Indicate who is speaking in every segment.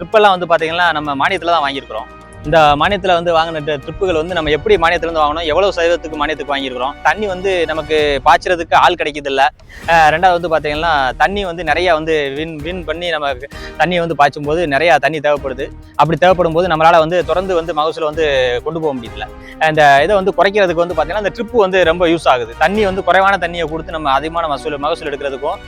Speaker 1: ட்ரிப்பெல்லாம் வந்து பார்த்தீங்கன்னா, நம்ம மானியத்தில தான் வாங்கியிருக்கிறோம். இந்த மானியத்தில வந்து வாங்கின ட்ரிப்புகள் வந்து நம்ம எப்படி மானியத்திலேருந்து வாங்கணும், எவ்வளவு சதவீதத்துக்கு மானியத்துக்கு வாங்கியிருக்கிறோம், தண்ணி வந்து நமக்கு பாய்ச்சறதுக்கு ஆள் கிடைக்குதில்ல. 2வது வந்து பார்த்தீங்கன்னா, தண்ணி வந்து நிறையா வந்து வின் வின் பண்ணி நம்ம தண்ணிய வந்து பாய்ச்சும்போது நிறையா தண்ணி தேவைப்படுது. அப்படி தேவைப்படும்போது நம்மளால வந்து தொடர்ந்து வந்து மகசூல வந்து கொண்டு போக முடியல. இந்த இதை வந்து குறைக்கிறதுக்கு வந்து பார்த்தீங்கன்னா, இந்த ட்ரிப்பு வந்து ரொம்ப யூஸ் ஆகுது. தண்ணி வந்து குறைவான தண்ணியை கொடுத்து நம்ம அதிகமான மகசூல் எடுக்கிறதுக்கும்,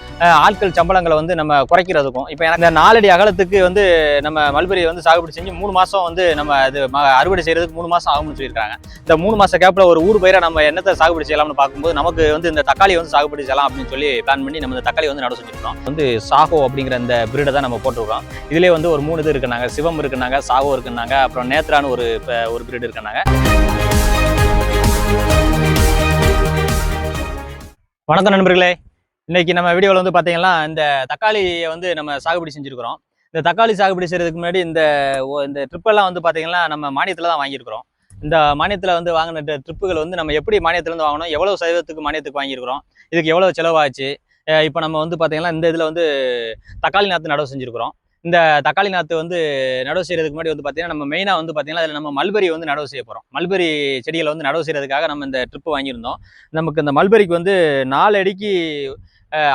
Speaker 1: ஆட்கள் சம்பளங்களை வந்து நம்ம குறைக்கிறதுக்கும். இப்போ எனக்கு இந்த 4 அடி அகலத்துக்கு வந்து நம்ம மல்பெரி வந்து சாகுபடி செஞ்சு 3 மாசம் வந்து நம்ம அது அறுவடை செய்யறதுக்கு 3 மாசம் ஆகும்னு சொல்லியிருக்காங்க. இந்த 3 மாச கேப்ல ஒரு ஊடு பயிரை நம்ம என்னத்தை சாகுபடி செய்யலாம்னு பார்க்கும்போது நமக்கு வந்து இந்த தக்காளி வந்து சாகுபடி செய்யலாம் அப்படின்னு சொல்லி பிளான் பண்ணி நம்ம இந்த தக்காளி வந்து நட செஞ்சிருக்கோம். வந்து சாகோ அப்படிங்கிற அந்த பிரீடை தான் நம்ம போட்டிருக்கோம். இதுலேயே வந்து ஒரு 3 இது இருக்குனாங்க. சிவம் இருக்குனாங்க, சாகோ இருக்குனாங்க, அப்புறம் நேத்ரான்னு ஒரு பிரீடு இருக்குனாங்க. வணக்கம் நண்பர்களே. இன்னைக்கு நம்ம வீடியோவில் வந்து பார்த்தீங்கன்னா, இந்த தக்காளியை வந்து நம்ம சாகுபடி செஞ்சுருக்கிறோம். இந்த தக்காளி சாகுபடி செய்யறதுக்கு முன்னாடி இந்த ட்ரிப்பெல்லாம் வந்து பார்த்தீங்கன்னா, நம்ம மானியத்தில் தான் வாங்கியிருக்கிறோம். இந்த மானியத்தில் வந்து வாங்கின ட்ரிப்புகள் வந்து நம்ம எப்படி மானியத்திலேருந்து வாங்கணும், எவ்வளவு சதவீதத்துக்கு மானியத்துக்கு வாங்கியிருக்கிறோம், இதுக்கு எவ்வளவு செலவாச்சு. இப்போ நம்ம வந்து பார்த்தீங்கன்னா, இந்த இதில் வந்து தக்காளி நாற்று நடவு செஞ்சுருக்கிறோம். இந்த தக்காளி நாற்று வந்து நடவு செய்யறதுக்கு முன்னாடி வந்து பார்த்தீங்கன்னா, நம்ம மெயினாக வந்து பார்த்தீங்கன்னா, அதில் நம்ம மல்பெரி வந்து நடவு செய்ய போகிறோம். மல்பெரி செடிகளை வந்து நடவு செய்யறதுக்காக நம்ம இந்த ட்ரிப்பு வாங்கியிருந்தோம். நமக்கு இந்த மல்பெரிக்கு வந்து 4 அடிக்கு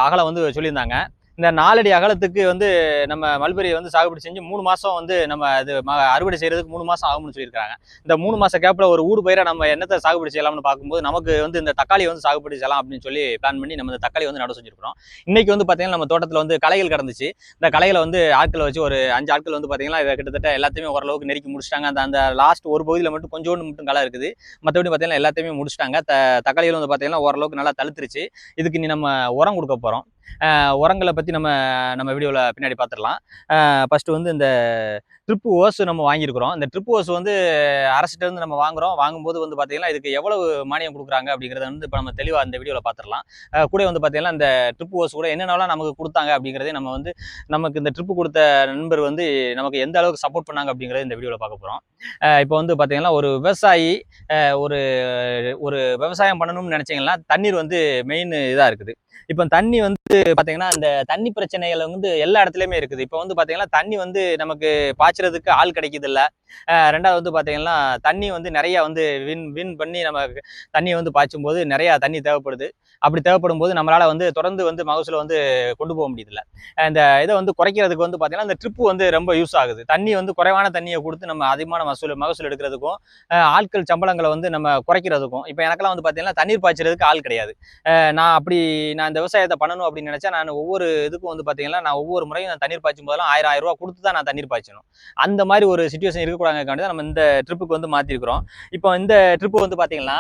Speaker 1: அகலம் வந்து சொல்லியிருந்தாங்க. இந்த 4 அடி அகலத்துக்கு வந்து நம்ம மல்பெரி வந்து சாகுபடி செஞ்சு 3 மாசம் வந்து நம்ம அது அறுவடை செய்யறதுக்கு 3 மாசம் ஆகும்னு சொல்லியிருக்காங்க. இந்த 3 மாச கேப்ல ஒரு ஊடு பயிரை நம்ம என்னத்தை சாகுபடி செய்யலாம்னு பார்க்கும்போது நமக்கு வந்து இந்த தக்காளி வந்து சாகுபடி செய்யலாம் அப்படின்னு சொல்லி பிளான் பண்ணி நம்ம இந்த தக்காளி வந்து நட செஞ்சிருக்கிறோம். இன்னைக்கு வந்து பார்த்தீங்கன்னா, நம்ம தோட்டத்தில் வந்து களைகள் கிடந்துச்சு. இந்த களைகளை வந்து ஆட்களை வச்சு ஒரு 5 ஆட்கள் வந்து பார்த்தீங்கன்னா, இதை கிட்டத்தட்ட எல்லாத்தையுமே ஓரளவுக்கு நெருக்கி முடிச்சிட்டாங்க. அந்த லாஸ்ட் ஒரு பகுதியில் மட்டும் கொஞ்சோண்டு மட்டும் களை இருக்குது. மற்றபடி பார்த்தீங்கன்னா எல்லாத்தையுமே முடிச்சிட்டாங்க. தக்காளிகள் வந்து பார்த்தீங்கன்னா ஓரளவுக்கு நல்லா தழுத்துருச்சு. இதுக்கு நீ நம்ம உரம் கொடுக்க போகிறோம். உரங்களை பற்றி நம்ம வீடியோவில் பின்னாடி பார்த்துடலாம். ஃபஸ்ட்டு வந்து இந்த ட்ரிப்பு ஓஸ் நம்ம வாங்கியிருக்கிறோம். இந்த ட்ரிப்பு ஓஸ் வந்து அரசிட்டேருந்து நம்ம வாங்கும்போது வந்து பார்த்தீங்கன்னா, இதுக்கு எவ்வளவு மானியம் கொடுக்குறாங்க அப்படிங்கிறத வந்து இப்போ நம்ம தெளிவாக இந்த வீடியோவில் பார்த்துடலாம். கூட வந்து பார்த்தீங்கன்னா, இந்த ட்ரிப்பு ஓஸ் கூட என்னென்னலாம் நமக்கு கொடுத்தாங்க அப்படிங்கிறதே நம்ம வந்து நமக்கு இந்த ட்ரிப்பு கொடுத்த நண்பர் வந்து நமக்கு எந்த அளவுக்கு சப்போர்ட் பண்ணாங்க அப்படிங்கிறத இந்த வீடியோவில் பார்க்க போகிறோம். இப்போ வந்து பார்த்தீங்கன்னா, ஒரு விவசாயி ஒரு ஒரு விவசாயம் பண்ணணும்னு நினச்சிங்கன்னா, தண்ணீர் வந்து மெயின் இதாக இருக்குது. இப்போ தண்ணி வந்து பார்த்தீங்கன்னா, இந்த தண்ணி பிரச்சனைகள் வந்து எல்லா இடத்துலையுமே இருக்குது. இப்போ வந்து பார்த்தீங்கன்னா, தண்ணி வந்து நமக்கு பாய்ச்சறதுக்கு ஆள் கிடைக்குதில்ல. 2வது வந்து பார்த்தீங்கன்னா, தண்ணி வந்து நிறையா வந்து வின் வின் பண்ணி நம்ம தண்ணியை வந்து பாய்ச்சும்போது நிறையா தண்ணி தேவைப்படுது. அப்படி தேவைப்படும்போது நம்மளால வந்து தொடர்ந்து வந்து மகசூலை வந்து கொண்டு போக முடியுதில்ல. இந்த இதை வந்து குறைக்கிறதுக்கு வந்து பார்த்தீங்கன்னா, இந்த ட்ரிப்பு வந்து ரொம்ப யூஸ் ஆகுது. தண்ணி வந்து குறைவான தண்ணியை கொடுத்து நம்ம அதிகமான மகசூல் எடுக்கிறதுக்கும், ஆட்கள் சம்பளங்களை வந்து நம்ம குறைக்கிறதுக்கும். இப்போ எனக்கெல்லாம் வந்து பார்த்தீங்கன்னா, தண்ணீர் பாய்ச்சறதுக்கு ஆள் கிடையாது. நான் இந்த விவசாயத்தை பண்ணணும் அப்படின்னு நினைச்சா, நான் ஒவ்வொரு இதுக்கும் வந்து பார்த்தீங்கன்னா, நான் ஒவ்வொரு முறையும் நான் தண்ணீர் பாய்ச்சும் போதெல்லாம் 1000 ரூபா கொடுத்து தான் நான் தண்ணீர் பாய்ச்சணும். அந்த மாதிரி ஒரு சிச்சுவேஷன் இருக்கக்கூடாதுக்காண்டி தான் நம்ம இந்த ட்ரிப்புக்கு வந்து மாற்றிருக்கிறோம். இப்போ இந்த ட்ரிப்பு வந்து பார்த்தீங்கன்னா,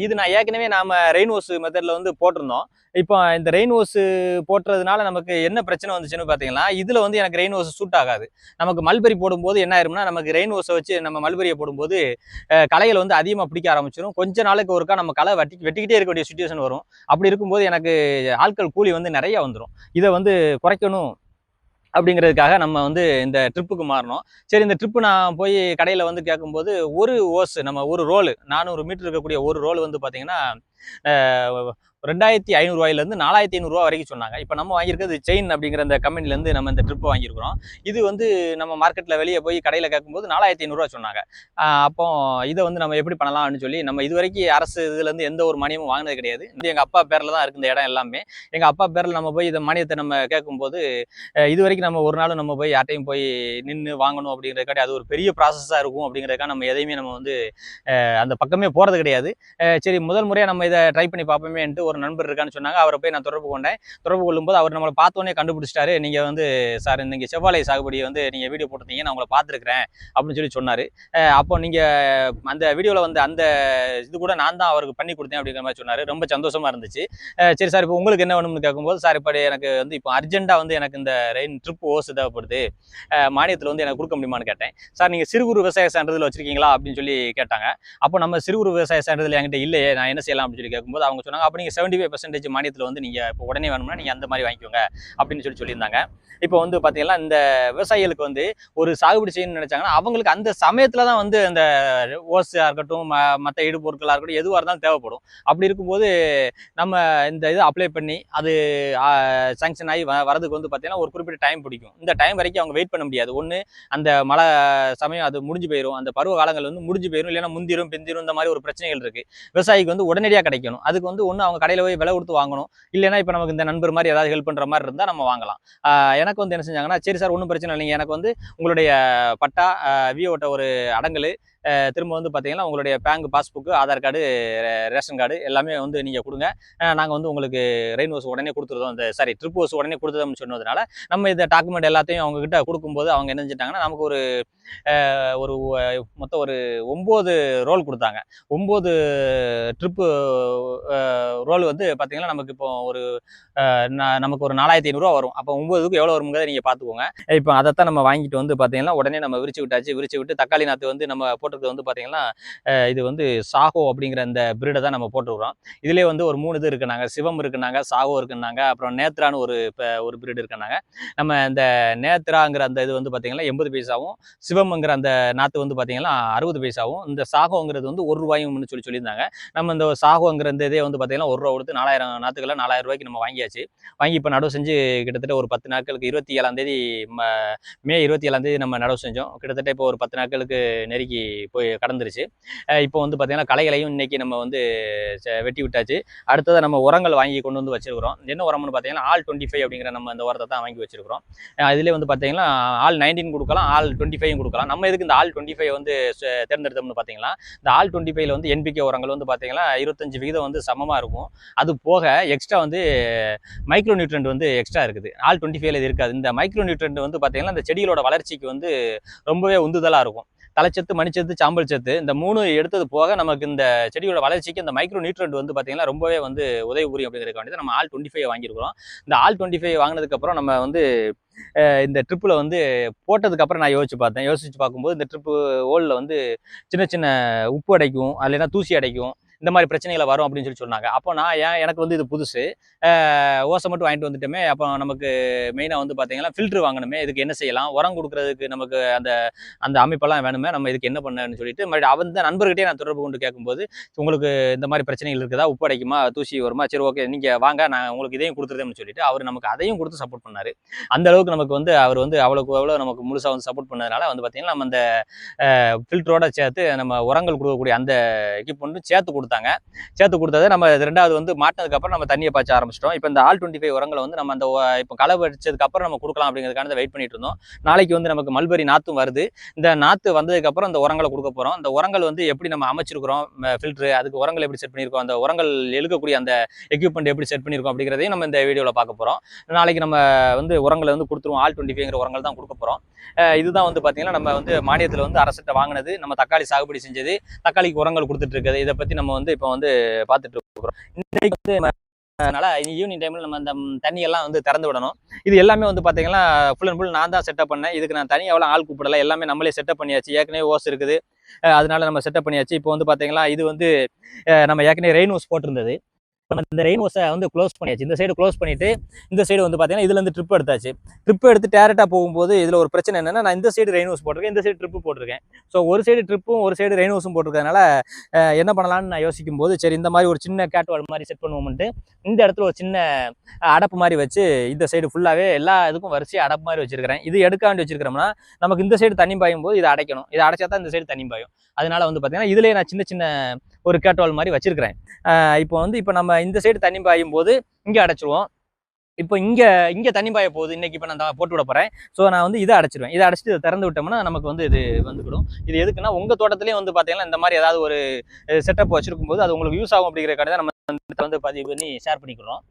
Speaker 1: இது நான் ஏற்கனவே நாம ரெயின் ஹோஸ் மெத்தட்ல வந்து போட்டிருந்தோம். இப்போ இந்த ரெயின் ஹோஸ் போட்டுறதுனால நமக்கு என்ன பிரச்சனை வந்துச்சுன்னு பார்த்தீங்கன்னா, இதுல வந்து எனக்கு ரெயின் ஹோஸ் சூட் ஆகாது. நமக்கு மல்பெரி போடும்போது என்ன ஆயிரும்னா, நமக்கு ரெயின் ஹோஸை வச்சு நம்ம மல்பெரியை போடும்போது களைகள் வந்து அதிகமாக பிடிக்க ஆரம்பிச்சிடும். கொஞ்ச நாளுக்கு ஒருக்கா நம்ம களை வெட்டிக்கிட்டே இருக்க வேண்டிய சுச்சுவேஷன் வரும். அப்படி இருக்கும்போது எனக்கு ஆட்கள் கூலி வந்து நிறைய வந்துடும். இதை வந்து குறைக்கணும் அப்படிங்கிறதுக்காக நம்ம வந்து இந்த ட்ரிப்புக்கு மாறினோம். சரி, இந்த ட்ரிப்பு நான் போய் கடையில் வந்து கேட்கும்போது ஒரு ஓஸ் நம்ம ஒரு ரோலு 400 மீட்டர் இருக்கக்கூடிய ஒரு ரோல் வந்து பார்த்தீங்கன்னா, 2500 ரூபாயிலேருந்து 4500 ரூபா வரைக்கும் சொன்னாங்க. இப்போ நம்ம வாங்கியிருக்கிறது செயின் அப்படிங்கிற அந்த கம்பெனிலேருந்து நம்ம இந்த ட்ரிப் வாங்கியிருக்கிறோம். இது வந்து நம்ம மார்க்கெட்டில் வெளியே போய் கடையில் கேட்கும்போது 4500 ரூபா சொன்னாங்க. அப்போ இதை வந்து நம்ம எப்படி பண்ணலாம்னு சொல்லி நம்ம இதுவரைக்கும் அரசு இதுலேருந்து எந்த ஒரு மானியமும் வாங்கினது கிடையாது. எங்கள் அப்பா பேரில் தான் இருக்குது இந்த இடம் எல்லாமே. எங்கள் அப்பா பேரில் நம்ம போய் இந்த மானியத்தை நம்ம கேட்கும்போது இது வரைக்கும் நம்ம ஒரு நாளும் நம்ம போய் யார்ட்டையும் போய் நின்று வாங்கணும் அப்படிங்கிறதுக்காட்டி அது ஒரு பெரிய ப்ராசஸாக இருக்கும் அப்படிங்கிறதுக்காக நம்ம எதையுமே நம்ம வந்து அந்த பக்கமே போகிறது கிடையாது. சரி, முதல் முறையாக நம்ம இதை ட்ரை பண்ணி பார்ப்போமேன்ட்டு ஒரு நண்பர் இருக்கான்னு சொன்னாங்க. அவரை போய் நான் தொடர்பு கொண்டேன். தொடர்பு கொள்ளும்போது அவர் நம்மளை பார்த்தோன்னே கண்டுபிடிச்சிட்டாரு. நீங்கள் வந்து சார் நீங்கள் செவ்வாழை சாகுபடியை வந்து நீங்கள் வீடியோ போட்டிருந்தீங்க, நான் உங்களை பார்த்துருக்கிறேன் அப்படின்னு சொல்லி சொன்னார். அப்போ நீங்கள் அந்த வீடியோவில் வந்து அந்த இது கூட நான் தான் அவருக்கு பண்ணி கொடுத்தேன் அப்படிங்கிற மாதிரி சொன்னார். ரொம்ப சந்தோஷமாக இருந்துச்சு. சரி சார், இப்போ உங்களுக்கு என்ன வேணும்னு கேட்கும்போது, சார் இப்போ எனக்கு வந்து இப்போ அர்ஜென்ட்டாக வந்து எனக்கு இந்த ரெயின் ட்ரிப் ஓஸ் தேவைப்படுது, மானியத்தில் வந்து எனக்கு கொடுக்க முடியுமான்னு கேட்டேன். சார் நீங்கள் சிறு குறு விவசாய சான்றிதழ் வச்சிருக்கீங்களா அப்படின்னு சொல்லி கேட்டாங்க. அப்போ நம்ம சிறு குறு விவசாய சான்றிதழ் என்கிட்ட இல்லையே, நான் என்ன செய்யலாம் அப்படின்னு அப்படின்னு சொல்லி கேட்கும்போது அவங்க சொன்னாங்க, அப்போ நீங்கள் 75% மானியத்தில் வந்து நீங்கள் இப்போ உடனே வேணும்னா நீங்கள் அந்த மாதிரி வாங்கிக்கோங்க அப்படின்னு சொல்லியிருந்தாங்க. இப்போ வந்து பார்த்தீங்கன்னா இந்த விவசாயிகளுக்கு வந்து ஒரு சாகுபடி செய்யணும்னு நினைச்சாங்கன்னா அவங்களுக்கு அந்த சமயத்தில் தான் வந்து அந்த ஓஸாக இருக்கட்டும், மற்ற இடுபொருட்களாக இருக்கட்டும், எதுவாக இருந்தாலும் தேவைப்படும். அப்படி இருக்கும்போது நம்ம இந்த இது அப்ளை பண்ணி அது சாங்ஷன் ஆகி வரதுக்கு வந்து பார்த்தீங்கன்னா ஒரு குறிப்பிட்ட டைம் பிடிக்கும். இந்த டைம் வரைக்கும் அவங்க வெயிட் பண்ண முடியாது. ஒன்று அந்த மழை சமயம் அது முடிஞ்சு போயிடும், அந்த பருவ காலங்கள் வந்து முடிஞ்சு போயிடும், இல்லைன்னா முந்திரும் பிந்திரும், இந்த மாதிரி ஒரு பிரச்சனைகள் இருக்கு. விவசாயிக்கு வந்து உடனடியாக கிடைக்கணும். அதுக்கு வந்து ஒன்று அவங்க கடையில் போய் விலை கொடுத்து வாங்கணும், இல்லைன்னா இப்போ நமக்கு இந்த நண்பர் மாதிரி ஏதாவது ஹெல்ப் பண்ணுற மாதிரி இருந்தால் நம்ம வாங்கலாம். எனக்கு வந்து என்ன செஞ்சாங்கன்னா, சரி சார் ஒன்றும் பிரச்சனை இல்லைங்க, எனக்கு வந்து உங்களுடைய பட்டா, விஓட்ட ஒரு அடங்கல், திரும்ப வந்து பார்த்தீங்கன்னா உங்களுடைய bank passbook, Aadhaar card, ration card எல்லாமே வந்து நீங்கள் கொடுங்க. நாங்கள் வந்து உங்களுக்கு ரெயின் ஹோஸ் உடனே கொடுத்துருதோம், இந்த சாரி ட்ரிப் ஹோஸ் உடனே கொடுத்துருதோம்னு சொன்னதுனால நம்ம இந்த டாக்குமெண்ட் எல்லாத்தையும் அவங்ககிட்ட கொடுக்கும்போது அவங்க என்ன செஞ்சிட்டாங்கன்னா நமக்கு ஒரு ஒரு மொத்தம் ஒரு 9 ரோல் கொடுத்தாங்க. 9 ட்ரிப்பு ரோல் வந்து பார்த்தீங்கன்னா நமக்கு இப்போ ஒரு நமக்கு ஒரு 4500 வரும். அப்போ 9க்கு எவ்வளோ வருங்கிறத நீங்கள் பார்த்துக்கோங்க. இப்போ அதைத்தான் நம்ம வாங்கிட்டு வந்து பார்த்தீங்கன்னா உடனே நம்ம விரிச்சு விட்டாச்சு. விரிச்சு விட்டு தக்காளி நாற்று வந்து நம்ம போட்டிருக்கிறது வந்து பார்த்தீங்கன்னா இது வந்து சாகோ அப்படிங்கிற இந்த பிரீடை தான் நம்ம போட்டுருக்கிறோம். இதுலேயே வந்து ஒரு 3 இது இருக்குனாங்க. சிவம் இருக்குனாங்க, சாகோ இருக்குனாங்க, அப்புறம் நேத்ரான்னு ஒரு பிரீடு இருக்குனாங்க. நம்ம இந்த நேத்ராங்கிற அந்த இது வந்து பார்த்தீங்கன்னா 80 பைசாவும், சிவம்ங்கிற அந்த நாற்று வந்து பார்த்தீங்கன்னா 60 பைசாவும், இந்த சாகோங்கிறது வந்து ₹1 சொல்லியிருந்தாங்க. நம்ம இந்த சாகோங்கிற இந்த இதே வந்து பார்த்தீங்கன்னா ₹1 கொடுத்து 4000 நாற்றுகளை ₹4000 நம்ம வாங்கியாச்சு. வாங்கி இப்போ நடவு செஞ்சு கிட்டத்தட்ட ஒரு 10 நாட்களுக்கு 27ஆம் தேதி மே 27ஆம் தேதி நம்ம நடவு செஞ்சோம். கிட்டத்தட்ட இப்போ ஒரு 10 நாட்களுக்கு நெருக்கி போய் கடந்துருச்சு. இப்போ வந்து பார்த்தீங்கன்னா களைகளையும் இன்னைக்கு நம்ம வந்து வெட்டி விட்டாச்சு. அடுத்தது நம்ம உரங்கள் வாங்கி கொண்டு வந்து வச்சிருக்கிறோம். என்ன உரம்னு பார்த்தீங்கன்னா ஆல் 25 அப்படிங்கிற நம்ம அந்த உரத்தை தான் வாங்கி வச்சிருக்கிறோம். இதுலேயே வந்து பார்த்தீங்கன்னா ஆல் 19 கொடுக்கலாம், ஆல் 25 கொடுக்கலாம். நம்ம எதுக்கு இந்த ஆல் 25 வந்து தேர்ந்தெடுத்தோம்னு பார்த்தீங்கன்னா, இந்த ஆல் 25ல வந்து என்பிகே உரங்கள் வந்து பார்த்தீங்கன்னா 25% வந்து சமமாக இருக்கும். அது போக எக்ஸ்ட்ரா வந்து மைக்ரோ நியூட்ரண்ட் வந்து எக்ஸ்ட்ரா இருக்குது. ஆல் 25ல இது இருக்காது. இந்த மைக்ரோ நியூட்ரண்ட் வந்து பார்த்தீங்கன்னா இந்த செடிகளோட வளர்ச்சிக்கு வந்து ரொம்பவே உந்துதலாக இருக்கும். தலைச்சத்து, மணிச்சத்து, சாம்பல் சத்து, இந்த 3 எடுத்தது போக நமக்கு இந்த செடியோட வளர்ச்சிக்கு இந்த மைக்ரோ நியூட்ரண்ட் வந்து பார்த்தீங்கன்னா ரொம்பவே வந்து உதவி புரியும் அப்படிங்கிறதுக்கு வேண்டி நம்ம ஆல் 25 வாங்கியிருக்கிறோம். இந்த ஆல் 25 வாங்கினதுக்கப்புறம் நம்ம வந்து இந்த ட்ரிப்பில் வந்து போட்டதுக்கப்புறம் நான் யோசிச்சு பார்க்கும்போது இந்த ட்ரிப்பு ஹோலில் வந்து சின்ன சின்ன உப்பு அடைக்கும், இல்லைன்னா தூசி அடைக்கும், இந்த மாதிரி பிரச்சனைகளை வரும் அப்படின்னு சொன்னாங்க. அப்போ நான் எனக்கு வந்து இது புதுசு, ஓசை மட்டும் வாங்கிட்டு வந்துட்டோமே, அப்போ நமக்கு மெயினாக வந்து பார்த்தீங்கன்னா ஃபில்ட்ரு வாங்கணுமே, இதுக்கு என்ன செய்யலாம், உரம் கொடுக்குறதுக்கு நமக்கு அந்த அந்த அமைப்பெல்லாம் வேணுமே, நம்ம இதுக்கு என்ன பண்ணணும்னு சொல்லிட்டு மறுபடியும் அந்த நண்பர்கிட்டே நான் தொடர்பு கொண்டு கேட்கும்போது, உங்களுக்கு இந்த மாதிரி பிரச்சனைகள் இருக்குதா, உப்பு அடைக்குமா, தூசி வருமா, சரி ஓகே நீங்கள் வாங்க நான் உங்களுக்கு இதையும் கொடுத்துருதேன்னு சொல்லிட்டு அவர் நமக்கு அதையும் கொடுத்து சப்போர்ட் பண்ணார். அந்த அளவுக்கு நமக்கு வந்து அவர் வந்து அவ்வளோ நமக்கு முழுசாக வந்து சப்போர்ட் பண்ணதுனால வந்து பார்த்தீங்கன்னா நம்ம அந்த ஃபில்டரோட சேர்த்து நம்ம உரங்கள் கொடுக்கக்கூடிய அந்த எக்யூப்மெண்ட்டும் சேர்த்து கொடுத்ததை நம்ம 2வது வந்து மாட்டினதுக்கப்புறம் நம்ம தண்ணியை பாய்ச்ச ஆரம்பிச்சிட்டோம். இப்போ இந்த ஆல் 25 உரங்களை வந்து நம்ம அந்த இப்போ களை வச்சதுக்கப்புறம் நம்ம கொடுக்கலாம் அப்படிங்கிறதுக்கான வெயிட் பண்ணிட்டு இருந்தோம். நாளைக்கு வந்து நமக்கு மல்பரி நாற்றும் வருது. இந்த நாற்று வந்ததுக்கப்புறம் இந்த உரங்களை கொடுக்க போகிறோம். இந்த உரங்கள் வந்து எப்படி நம்ம அமைச்சிருக்கிறோம், ஃபில்ட்ரு அதுக்கு உரங்கள் எப்படி செட் பண்ணியிருக்கோம், அந்த உரங்கள் எழுக்கக்கூடிய அந்த எக்யூப்மெண்ட் எப்படி செட் பண்ணியிருக்கோம் அப்படிங்கிறதையும் நம்ம இந்த வீடியோவில் பார்க்க போகிறோம். நாளைக்கு நம்ம வந்து உரங்களை வந்து கொடுத்துருவோம். ஆல் 25ங்கிற உரங்கள் தான் கொடுக்க போகிறோம். இதுதான் வந்து பார்த்தீங்கன்னா நம்ம வந்து மானியத்தில் வந்து அரசிட்ட வாங்கினது, நம்ம தக்காளி சாகுபடி செஞ்சது, தக்காளிக்கு உரங்கள் கொடுத்துட்டு இருக்குது. இதை பற்றி நம்ம வந்து இப்போ வந்து பார்த்துட்டு இருக்கிறோம். இன்னைக்கு வந்து அதனால ஈவினிங் டைமில் நம்ம அந்த தண்ணியெல்லாம் வந்து திறந்து விடணும். இது எல்லாமே வந்து பார்த்தீங்கன்னா ஃபுல் அண்ட் ஃபுல் நான் தான் செட்டப் பண்ணேன். இதுக்கு நான் தனியாக ஆள் கூப்பிடலை, எல்லாமே நம்மளே செட்டப் பண்ணியாச்சு. ஏற்கனவே ஓஸ் இருக்குது, அதனால நம்ம செட்டப் பண்ணியாச்சு. இப்போ வந்து பார்த்தீங்கன்னா இது வந்து நம்ம ஏற்கனவே ரெயின் ஹோஸ் போட்டிருந்தது. இந்த ரெயின் ஹோஸை வந்து க்ளோஸ் பண்ணியாச்சு. இந்த சைடு க்ளோஸ் பண்ணிட்டு இந்த சைடு வந்து பார்த்தீங்கன்னா இதுலேருந்து ட்ரிப் எடுத்தாச்சு. ட்ரிப் எடுத்து டேரெக்டாக போகும்போது இதில் ஒரு பிரச்சனை என்னன்னா, நான் இந்த சைடு ரெயின் ஹோஸ் போட்டிருக்கேன், இந்த சைடு ட்ரிப்பு போட்டிருக்கேன். ஸோ ஒரு சைடு ட்ரிப்பும் ஒரு சைடு ரெயின் ஹோஸும் போட்டிருக்கிறதுனால என்ன பண்ணலான்னு நான் யோசிக்கும் போது, சரி இந்த மாதிரி ஒரு சின்ன கேட்வால் மாதிரி செட் பண்ணுவோம்ட்டு இந்த இடத்துல ஒரு சின்ன அடப்பு மாதிரி வச்சு இந்த சைடு ஃபுல்லாகவே எல்லா இதுக்கும் வரிசையாக அடப்பு மாதிரி வச்சிருக்கிறேன். இது எடுக்காண்டு வச்சிருக்கிறோம்னா நமக்கு இந்த சைடு தண்ணி பாயும் போது இதை அடைக்கணும். இதை அடைச்சா தான் இந்த சைடு தண்ணி பாயும். அதனால வந்து பார்த்தீங்கன்னா இதுலேயே நான் சின்ன சின்ன ஒரு கேட்வால் மாதிரி வச்சிருக்கிறேன். இப்போ நம்ம இந்த சைடு தண்ணி பாயும் போது இங்கே அடைச்சிருவோம். இப்போ இங்கே தண்ணி பாய போகுது. இன்னைக்கு இப்போ நான் போட்டு விட போகிறேன். ஸோ நான் வந்து இதை அடைச்சிருவேன். இதை அடைச்சிட்டு இதை திறந்து விட்டோம்னா நமக்கு வந்து இது வந்துவிடும். இது எதுக்குன்னா உங்கள் தோட்டத்துலேயும் வந்து பார்த்தீங்கன்னா இந்த மாதிரி ஏதாவது ஒரு செட்டப் வச்சிருக்கும் போது அது உங்களுக்கு யூஸ் ஆகும் அப்படிங்கிற கடை தான் நம்ம வந்து பதிவு பண்ணி ஷேர் பண்ணிக்கிறோம்.